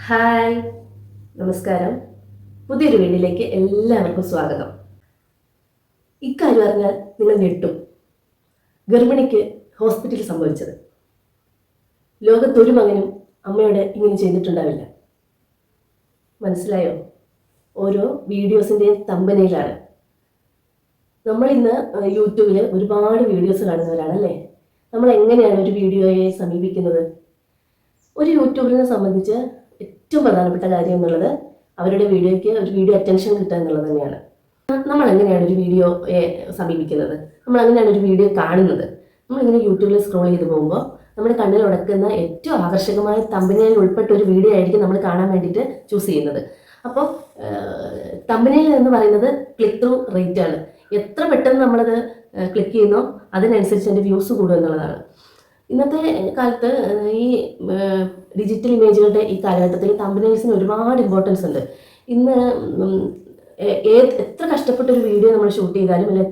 Hi, നമസ്കാരം. പുതിയൊരു വീഡിയോയിലേക്ക് എല്ലാവർക്കും സ്വാഗതം. ഇക്കാര്യം അറിഞ്ഞാൽ നിങ്ങൾ ഞെട്ടും. ഗർഭിണിക്ക് ഹോസ്പിറ്റലിൽ സംഭവിച്ചത്. ലോകത്തൊരു മകനും അമ്മയോട് ഇങ്ങനെ ചെയ്തിട്ടുണ്ടാവില്ല. മനസ്സിലായോ? ഓരോ വീഡിയോസിൻ്റെയും തമ്പനയിലാണ്. നമ്മളിന്ന് യൂട്യൂബിൽ ഒരുപാട് വീഡിയോസ് കാണുന്നവരാണല്ലേ. നമ്മൾ എങ്ങനെയാണ് ഒരു വീഡിയോയെ സമീപിക്കുന്നത്? ഒരു യൂട്യൂബറിനെ സംബന്ധിച്ച് ഏറ്റവും പ്രധാനപ്പെട്ട കാര്യം എന്നുള്ളത് അവരുടെ വീഡിയോയ്ക്ക് ഒരു വീഡിയോ അറ്റൻഷൻ കിട്ടുക എന്നുള്ളത് തന്നെയാണ്. നമ്മൾ എങ്ങനെയാണ് ഒരു വീഡിയോയെ സമീപിക്കുന്നത്? നമ്മൾ അങ്ങനെയാണ് ഒരു വീഡിയോ കാണുന്നത്. നമ്മളിങ്ങനെ യൂട്യൂബിൽ സ്ക്രോൾ ചെയ്ത് പോകുമ്പോൾ നമ്മുടെ കണ്ണിൽ ഉടക്കുന്ന ഏറ്റവും ആകർഷകമായ തമ്പനയിൽ ഉൾപ്പെട്ട ഒരു വീഡിയോ ആയിരിക്കും നമ്മൾ കാണാൻ വേണ്ടിയിട്ട് ചൂസ് ചെയ്യുന്നത്. അപ്പോൾ തമ്പനയിൽ എന്ന് പറയുന്നത് ക്ലിക്ക് ത്രൂ റേറ്റ് ആണ്. എത്ര പെട്ടെന്ന് നമ്മളത് ക്ലിക്ക് ചെയ്യുന്നോ അതിനനുസരിച്ച് അതിൻ്റെ വ്യൂസ് കൂടുക എന്നുള്ളതാണ്. ഇന്നത്തെ കാലത്ത് ഈ ഡിജിറ്റൽ ഇമേജുകളുടെ ഈ കാലഘട്ടത്തിൽ തമ്പനെയിൽസിന് ഒരുപാട് ഇമ്പോർട്ടൻസ് ഉണ്ട്. ഇന്ന് എത്ര കഷ്ടപ്പെട്ട ഒരു വീഡിയോ നമ്മൾ ഷൂട്ട് ചെയ്താലും അല്ലെങ്കിൽ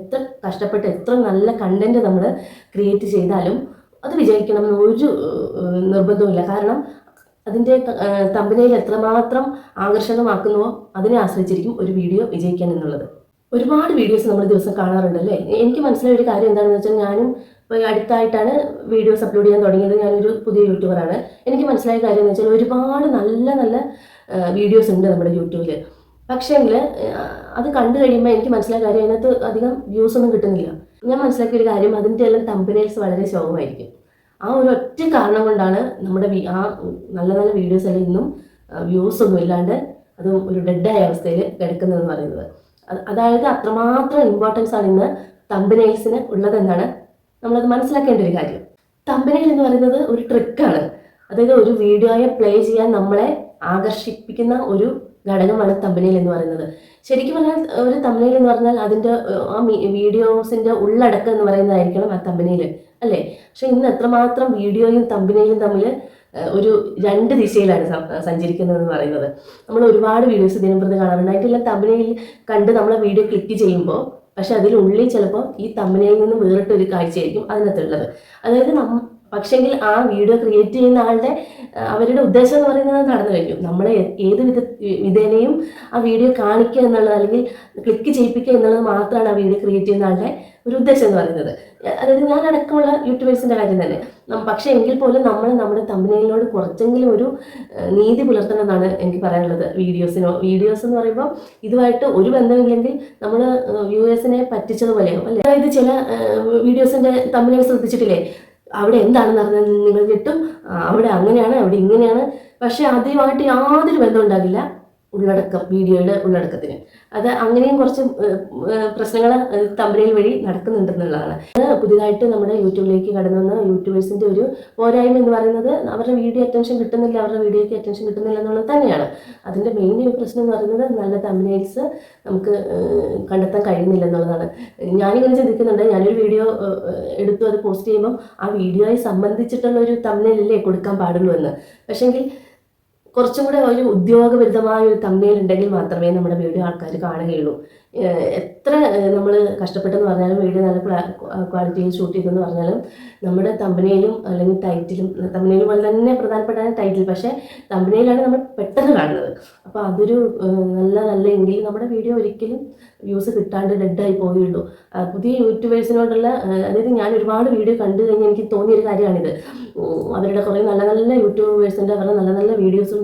എത്ര നല്ല കണ്ടന്റ് നമ്മൾ ക്രിയേറ്റ് ചെയ്താലും അത് വിജയിക്കണമെന്ന് ഒരു നിർബന്ധവുമില്ല. കാരണം അതിൻ്റെ തമ്പനെയിൽ എത്രമാത്രം ആകർഷകമാക്കുന്നുവോ അതിനെ ആശ്രയിച്ചിരിക്കും ഒരു വീഡിയോ വിജയിക്കാൻ എന്നുള്ളത്. ഒരുപാട് വീഡിയോസ് നമ്മൾ ദിവസം കാണാറുണ്ടല്ലേ. എനിക്ക് മനസ്സിലായ ഒരു കാര്യം എന്താണെന്ന് വെച്ചാൽ, ഞാനും ഇപ്പോൾ അടുത്തായിട്ടാണ് വീഡിയോസ് അപ്ലോഡ് ചെയ്യാൻ തുടങ്ങിയത്. ഞാനൊരു പുതിയ യൂട്യൂബറാണ്. എനിക്ക് മനസ്സിലായ കാര്യം എന്ന് വെച്ചാൽ, ഒരുപാട് നല്ല നല്ല വീഡിയോസ് ഉണ്ട് നമ്മുടെ യൂട്യൂബിൽ. പക്ഷേങ്കിൽ അത് കണ്ടു കഴിയുമ്പോൾ എനിക്ക് മനസ്സിലായ കാര്യം, അതിനകത്ത് അധികം വ്യൂസ് ഒന്നും കിട്ടുന്നില്ല. ഞാൻ മനസ്സിലാക്കിയ ഒരു കാര്യം, അതിൻ്റെ എല്ലാം തമ്പനെയിൽസ് വളരെ ശോകമായിരിക്കും. ആ ഒരു ഒറ്റ കാരണം കൊണ്ടാണ് നമ്മുടെ ആ നല്ല നല്ല വീഡിയോസ് എല്ലാം ഇന്നും വ്യൂസ് ഒന്നും ഇല്ലാണ്ട് അത് ഒരു ഡെഡായ അവസ്ഥയിൽ കിടക്കുന്നതെന്ന് പറയുന്നത്. അതായത് അത്രമാത്രം ഇമ്പോർട്ടൻസ് ആണ് ഇന്ന് തമ്പനെയിൽസിന് ഉള്ളതെന്നാണ് നമ്മളത് മനസ്സിലാക്കേണ്ട ഒരു കാര്യം. തമ്പനെയിൽ എന്ന് പറയുന്നത് ഒരു ട്രിക്കാണ്. അതായത് ഒരു വീഡിയോയെ പ്ലേ ചെയ്യാൻ നമ്മളെ ആകർഷിപ്പിക്കുന്ന ഒരു ഘടകമാണ് തമ്പനെയിൽ എന്ന് പറയുന്നത്. ശരിക്കും പറഞ്ഞാൽ ഒരു തമ്പനെയിൽ എന്ന് പറഞ്ഞാൽ അതിൻ്റെ ആ വീഡിയോസിൻ്റെ ഉള്ളടക്കം എന്ന് പറയുന്നതായിരിക്കണം ആ തമ്പനെയിൽ, അല്ലേ? പക്ഷെ ഇന്ന് എത്രമാത്രം വീഡിയോയും തമ്പനെയിലും തമ്മിൽ ഒരു രണ്ട് ദിശയിലാണ് സഞ്ചരിക്കുന്നതെന്ന് പറയുന്നത്. നമ്മൾ ഒരുപാട് വീഡിയോസ് ദിനംപ്രതി കാണാറുണ്ട്. അതിൻ്റെ തമ്പനെയിൽ കണ്ട് നമ്മൾ വീഡിയോ ക്ലിക്ക് ചെയ്യുമ്പോൾ പക്ഷെ അതിനുള്ളിൽ ചിലപ്പോൾ ഈ തമ്പനെയിൽ നിന്ന് വേറിട്ടൊരു കാഴ്ചയായിരിക്കും അതിനകത്തുള്ളത്. അതായത് പക്ഷെങ്കിൽ ആ വീഡിയോ ക്രിയേറ്റ് ചെയ്യുന്ന ആളുടെ അവരുടെ ഉദ്ദേശം എന്ന് പറയുന്നത് നടന്നു കഴിഞ്ഞു. നമ്മളെ ഏത് വിധേനയും ആ വീഡിയോ കാണിക്കുക എന്നുള്ളത്, അല്ലെങ്കിൽ ക്ലിക്ക് ചെയ്യിപ്പിക്കുക എന്നുള്ളത് മാത്രമാണ് ആ വീഡിയോ ക്രിയേറ്റ് ചെയ്യുന്ന ആളുടെ ഒരു ഉദ്ദേശം എന്ന് പറയുന്നത്. അതായത് ഞാൻ അടക്കമുള്ള യൂട്യൂബേഴ്സിൻ്റെ കാര്യം തന്നെ. പക്ഷേ എങ്കിൽ പോലും നമ്മൾ നമ്മുടെ തമ്പനെയിലിനോട് കുറച്ചെങ്കിലും ഒരു നീതി പുലർത്തണം എന്നാണ് എനിക്ക് പറയാനുള്ളത്. വീഡിയോസ് എന്ന് പറയുമ്പോൾ ഇതുമായിട്ട് ഒരു ബന്ധമില്ലെങ്കിൽ നമ്മൾ വ്യൂവേഴ്സിനെ പറ്റിച്ചതുപോലെയാവും, അല്ലേ? അതായത് ചില വീഡിയോസിൻ്റെ തമ്പനെയിൽ ശ്രദ്ധിച്ചിട്ടില്ലേ, അവിടെ എന്താണ് നടന്നത് നിങ്ങൾ കിട്ടും, അവിടെ അങ്ങനെയാണ്, അവിടെ ഇങ്ങനെയാണ്. പക്ഷെ അതുമായിട്ട് യാതൊരു ബന്ധം ഉണ്ടാകില്ല ഉള്ളടക്കം, വീഡിയോയുടെ ഉള്ളടക്കത്തിന്. അത് അങ്ങനെയും കുറച്ച് പ്രശ്നങ്ങൾ തമ്പനെയിൽ വഴി നടക്കുന്നുണ്ടെന്നുള്ളതാണ്. പുതിയതായിട്ട് നമ്മുടെ യൂട്യൂബിലേക്ക് കടന്നു വന്ന യൂട്യൂബേഴ്സിൻ്റെ ഒരു പോരായ്മ എന്ന് പറയുന്നത് അവരുടെ വീഡിയോ അറ്റൻഷൻ കിട്ടുന്നില്ല, അവരുടെ വീഡിയോയ്ക്ക് അറ്റൻഷൻ കിട്ടുന്നില്ല എന്നുള്ളത് തന്നെയാണ്. അതിൻ്റെ മെയിൻ ഒരു പ്രശ്നം എന്ന് പറയുന്നത് നല്ല തമ്പനെയിൽസ് നമുക്ക് കണ്ടെത്താൻ കഴിയുന്നില്ല എന്നുള്ളതാണ്. ഞാനിങ്ങനെ ചിന്തിക്കുന്നുണ്ട്, ഞാനൊരു വീഡിയോ എടുത്തു അത് പോസ്റ്റ് ചെയ്യുമ്പം ആ വീഡിയോയെ സംബന്ധിച്ചിട്ടുള്ള ഒരു തമ്പനെയിലല്ലേ കൊടുക്കാൻ പാടുള്ളൂ എന്ന്. പക്ഷേങ്കിൽ കുറച്ചും കൂടെ ഒരു ഉദ്യോഗപരിതമായ ഒരു തമ്പനെയിൽ ഉണ്ടെങ്കിൽ മാത്രമേ നമ്മുടെ വീഡിയോ ആൾക്കാർ കാണുകയുള്ളൂ. എത്ര നമ്മൾ കഷ്ടപ്പെട്ടെന്ന് പറഞ്ഞാലും, വീഡിയോ നല്ല ക്വാളിറ്റിയിൽ ഷൂട്ട് ചെയ്തെന്ന് പറഞ്ഞാലും, നമ്മുടെ തമ്പനെയിലും അല്ലെങ്കിൽ ടൈറ്റിലും, തമ്പനെയിലും പോലെ തന്നെ പ്രധാനപ്പെട്ടാണ് ടൈറ്റിൽ, പക്ഷേ തമ്പനെയിലാണ് നമ്മൾ പെട്ടെന്ന് കാണുന്നത്. അപ്പോൾ അതൊരു നല്ല എങ്കിൽ നമ്മുടെ വീഡിയോ ഒരിക്കലും വ്യൂസ് കിട്ടാണ്ട് ഡെഡായി പോവുകയുള്ളൂ. പുതിയ യൂട്യൂബേഴ്സിനോടുള്ള, അതായത് ഞാൻ ഒരുപാട് വീഡിയോ കണ്ടു കഴിഞ്ഞാൽ എനിക്ക് തോന്നിയൊരു കാര്യമാണിത്. അവരുടെ കുറേ നല്ല യൂട്യൂബേഴ്സിൻ്റെ അവരുടെ നല്ല വീഡിയോസും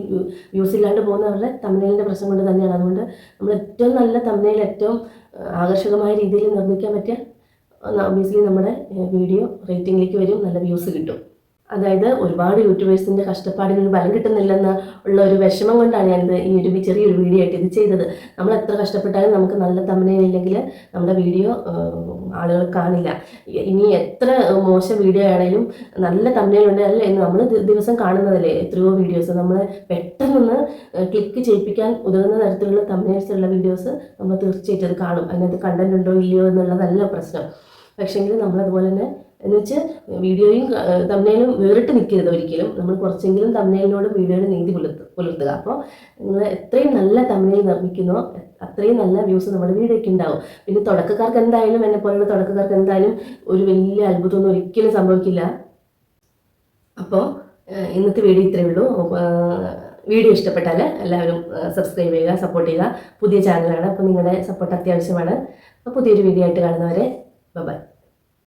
വ്യൂസ് ഇല്ലാണ്ട് പോകുന്നവരുടെ തമ്പനെയിലിൻ്റെ പ്രശ്നം കൊണ്ട് തന്നെയാണ്. അതുകൊണ്ട് നമ്മൾ ഏറ്റവും നല്ല തമ്പനെയിൽ ഏറ്റവും ആകർഷകമായ രീതിയിൽ നിർമ്മിക്കാൻ പറ്റിയ ഒബ്വിയസ്ലി നമ്മുടെ വീഡിയോ റേറ്റിംഗിലേക്ക് വരും, നല്ല വ്യൂസ് കിട്ടും. അതായത് ഒരുപാട് യൂട്യൂബേഴ്സിൻ്റെ കഷ്ടപ്പാടിന് ബലം കിട്ടുന്നില്ലെന്ന് ഉള്ള ഒരു വിഷമം കൊണ്ടാണ് ഞാനിത് ഈ ഒരു ചെറിയൊരു വീഡിയോ ആയിട്ട് ഇത് ചെയ്തത്. നമ്മൾ എത്ര കഷ്ടപ്പെട്ടാലും നമുക്ക് നല്ല തമ്പനെയിൽ ഇല്ലെങ്കിൽ നമ്മുടെ വീഡിയോ ആളുകൾ കാണില്ല. ഇനി എത്ര മോശം വീഡിയോ ആണെങ്കിലും നല്ല തമ്പനെയിൽ ഉണ്ടെങ്കിൽ നമ്മൾ ദിവസം കാണുന്നതല്ലേ എത്രയോ വീഡിയോസ്, നമ്മൾ പെട്ടെന്നൊന്ന് ക്ലിക്ക് ചെയ്യിപ്പിക്കാൻ ഉതകുന്ന തരത്തിലുള്ള തമ്പനെയിൽസ് ഉള്ള വീഡിയോസ് നമ്മൾ തീർച്ചയായിട്ടും അത് കാണും. അതിനകത്ത് കണ്ടന്റ് ഉണ്ടോ ഇല്ലയോ എന്നുള്ളതല്ല പ്രശ്നം. പക്ഷേങ്കിൽ നമ്മളതുപോലെ തന്നെ എന്ന് വെച്ച് വീഡിയോയും തമ്പനെയിലും വേറിട്ട് നിൽക്കരുത് ഒരിക്കലും. നമ്മൾ കുറച്ചെങ്കിലും തമ്പനെയിലിനോട് വീഡിയോയുടെ നീതി പുലർത്തുക. അപ്പോൾ നിങ്ങൾ എത്രയും നല്ല തമ്പനെയിൽ നിർമ്മിക്കുന്നോ അത്രയും നല്ല വ്യൂസ് നമ്മുടെ വീഡിയോയ്ക്ക് ഉണ്ടാവും. പിന്നെ തുടക്കക്കാർക്ക് എന്തായാലും, എന്നെ പോലുള്ള തുടക്കക്കാർക്ക് എന്തായാലും ഒരു വലിയ അത്ഭുതമൊന്നും ഒരിക്കലും സംഭവിക്കില്ല. അപ്പോൾ ഇന്നത്തെ വീഡിയോ ഇത്രയേ ഉള്ളൂ. വീഡിയോ ഇഷ്ടപ്പെട്ടാൽ എല്ലാവരും സബ്സ്ക്രൈബ് ചെയ്യുക, സപ്പോർട്ട് ചെയ്യുക. പുതിയ ചാനലാണ്, അപ്പോൾ നിങ്ങളുടെ സപ്പോർട്ട് അത്യാവശ്യമാണ്. അപ്പോൾ പുതിയൊരു വീഡിയോ ആയിട്ട് കാണുന്നവരെ ബൈ.